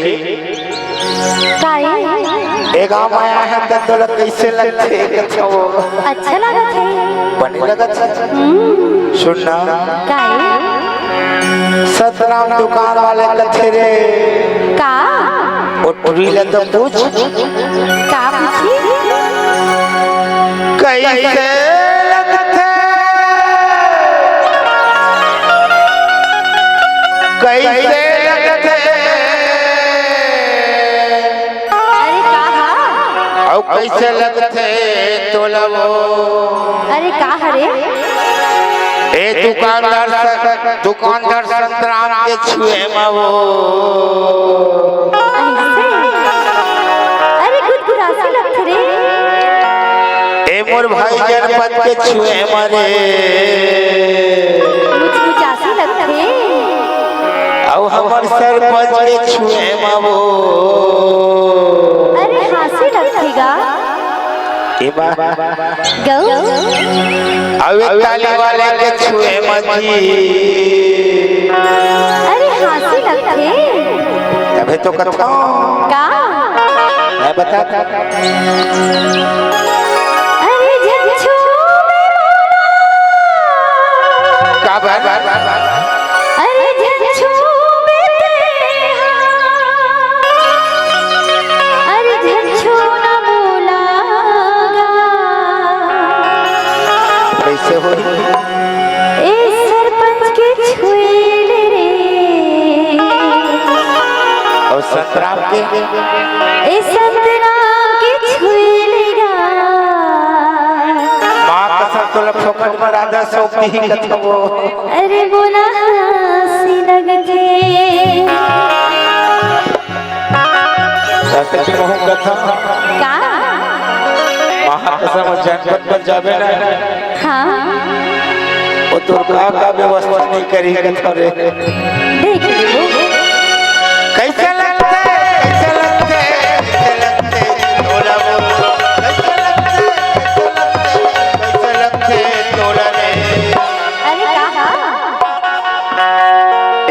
एक गाँव आया है तो तोला कैसे लगते कथो अच्छा लगत है बनी लगत है सुनना काहे सतराम दुकान वाले कथे रे का उठरी ले तो पूछ का पूछी कैसे लगते कैसे लगते अरे कहा और कैसे लगते तोला वो अरे का हरे ए दुकानदार संतराम के छुए में वो ऐसे अरे गुदगुदासी लगत रे ए मोर भाई जनपद के छुए मरे मुचमुचासी लगत रे और हमर सरपंच के छुए में वो अरे हासी लगतेगा इबा गौ और ताली वाले के छुए मजी अरे हासी लगते अबे तो कथा का मैं बता अरे झंझू का बात अरे झंझू अरे झंझू ना बोलागा कैसे हो ए सरपंच के छुएले रे और संतराम के ए संतराम के छुएलेगा माँ कसम तो फोकट में राधा सोपती ही कथा वो अरे बोला हंसी लगते सच कहूँ कथा का महाकसम जनपद पर जावे ना हाँ वो तो का व्यवस्था नहीं करी कथा रे देख लो कैसे लगते तोला वो कैसे लगते तोला रे अरे कहा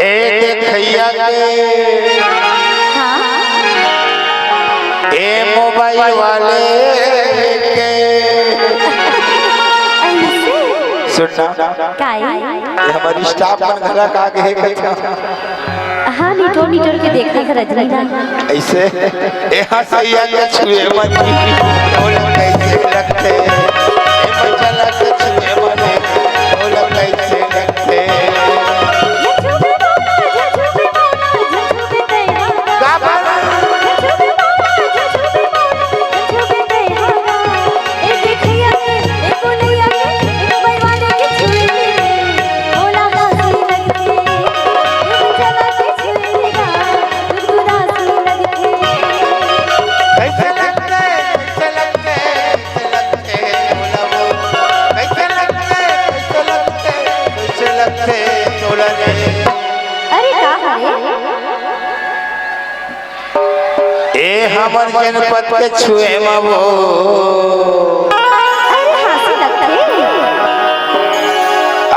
एक खैया के हाँ ए मोबाइल वाले के ऐसे सुनना काई ये हमारी स्टाफ मन घरा का आगे है कथा हाँ नीटोर के देखा था रजनी ऐसे ए हसैया के छुए मनी तोला कैसे लगते ए मचला के छुए मनी तोला कैसे लगते का बात कैसे लगते तोला वो कैसे लगते तोला रे अरे कहा ए हमर जनपद के छुए में वो अरे हंसी लगते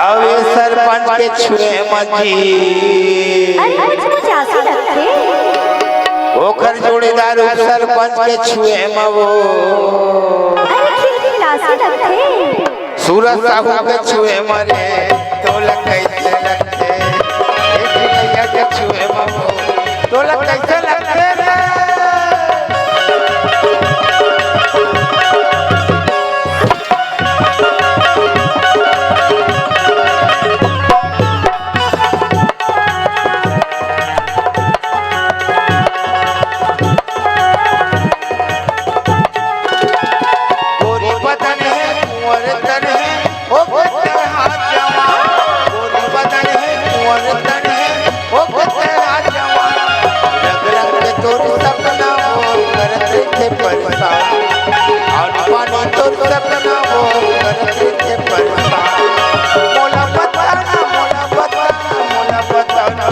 अब ये सरपंच के छुए मजी अरे मुचमुचासी लगते ओकर जोड़ीदार सरपंच के छुए में वो अरे खिलखिलासी लगते सूरज साहू के छुए मरे तोला कैसे लगते एक भैया के छुए में वो तोला कैसे लगते रे गोरी बदन है कुंवर तन है ओ गोते हाथ जमा गोरी बदन है कुंवर तन है ओ गोते हाथ जमा रंग रंग के तोर सपना वो करते थे परेशान आनी पानी तोर सपना वो करते थे परेशान मोला बताना मोला बताना मोला बताना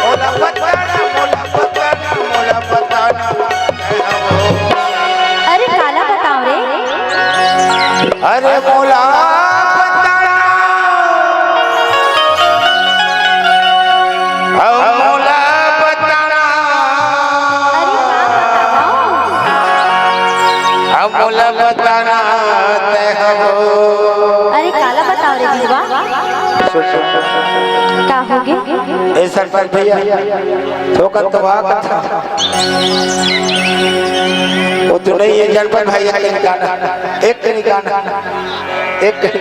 मोला बताना मोला बताना मोला बताना अरे काला बताओ रे अरे मोला बताना मोला बताना मोला बताना तय हो। अरे काला बताओ रे जीवा का होगे ए सरपंच भैया ठोकर तो वाह कथा वो तो नहीं है जनपद भैया के गाना एक के गाना एक के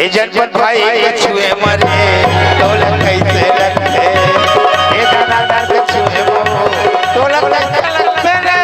ये जनपद भाई कछुए मरे ढोलक कैसे लगते ये दानादार कछुए मरो ढोलक कैसे लगते रे।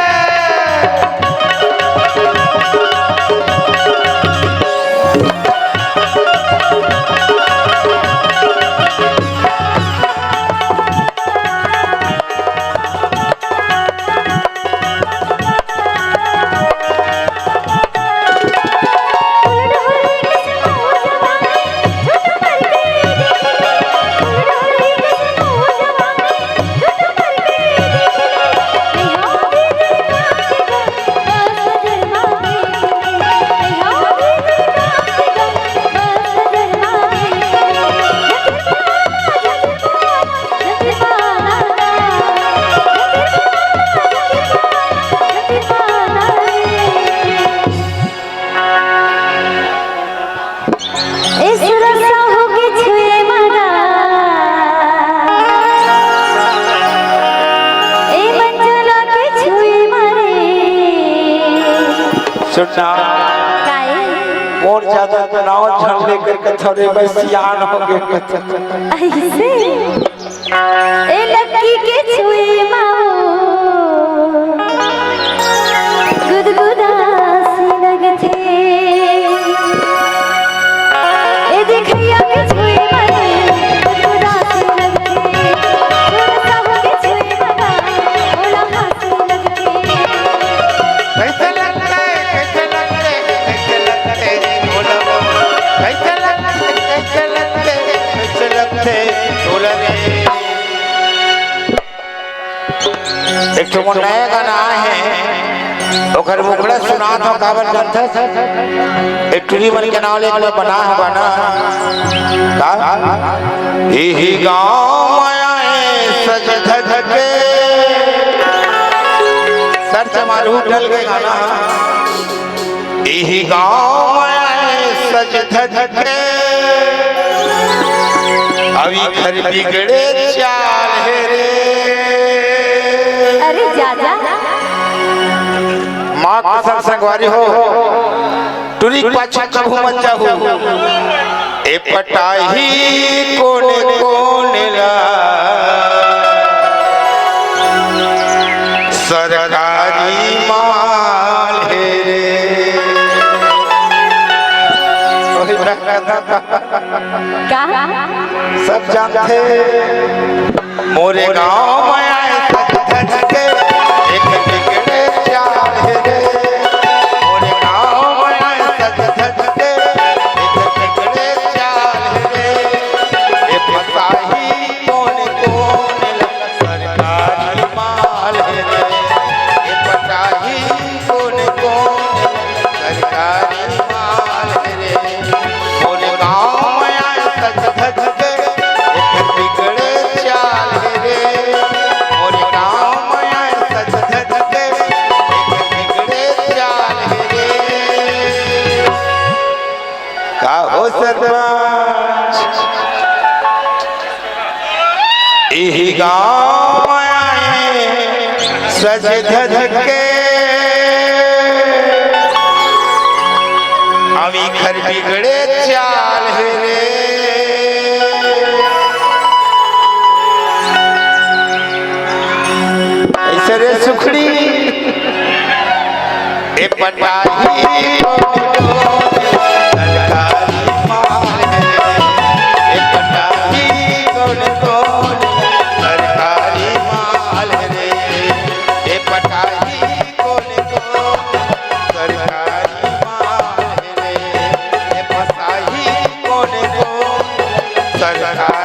सुनना और ज्यादा नाव झड़ लेकर के थोड़े बसियान हो गए ऐसे ए लड़की के छुए माओ गुदगुदा सी लगते ए देखिया के छुए मारे गुदगुदा सी लगते थोड़ा सा के छुए मारा ओला हासी लगते कैसे लगते कैसे लगते कैसे लगते बोलो कैसे लगते कैसे लगते कैसे लगते बोलो रे। एक तो नया गाना है ओकर मुखड़ा सुना तो काबर जनता एक टुरी मन के नाम ले बना है बना का यही गांव आए सज धज के सर चमारू ढल गए गाना यही गांव आए सज धज के अभी घर बिगड़े चाल है रे। अरे जाजा माँ कसम संगवारी हो टुरी पाछा कभू मत जाहू ए पटाही कोने कोने ला सरकारी माल है रे। का सब जानते मोरे गांव में आए सज धज के एक बिगड़े चाल है रे। मोरे गांव में आए सज धज के एक बिगड़े चाल है रे। ये फसाही कौन कौन सरकारी माल है रे। ये फसाही कौन कौन सरकारी माल है रे। मोरे गांव में आए सज धज के एक बिगड़े चाल है रे। मोरे गांव में आए सज धज के एक बिगड़े चाल है रे। का हो सरपंच यही गांव में आए सज धज के अभी घर बिगड़े चाल है रे। ऐसे रे सुखड़ी ए पटाही सरकारी माल है रे। ए पटाही कौन कौन सरकारी माल है रे। ए पटाही कौन कौन सरकारी माल है रे। ए फसाही कौन कौन सरकारी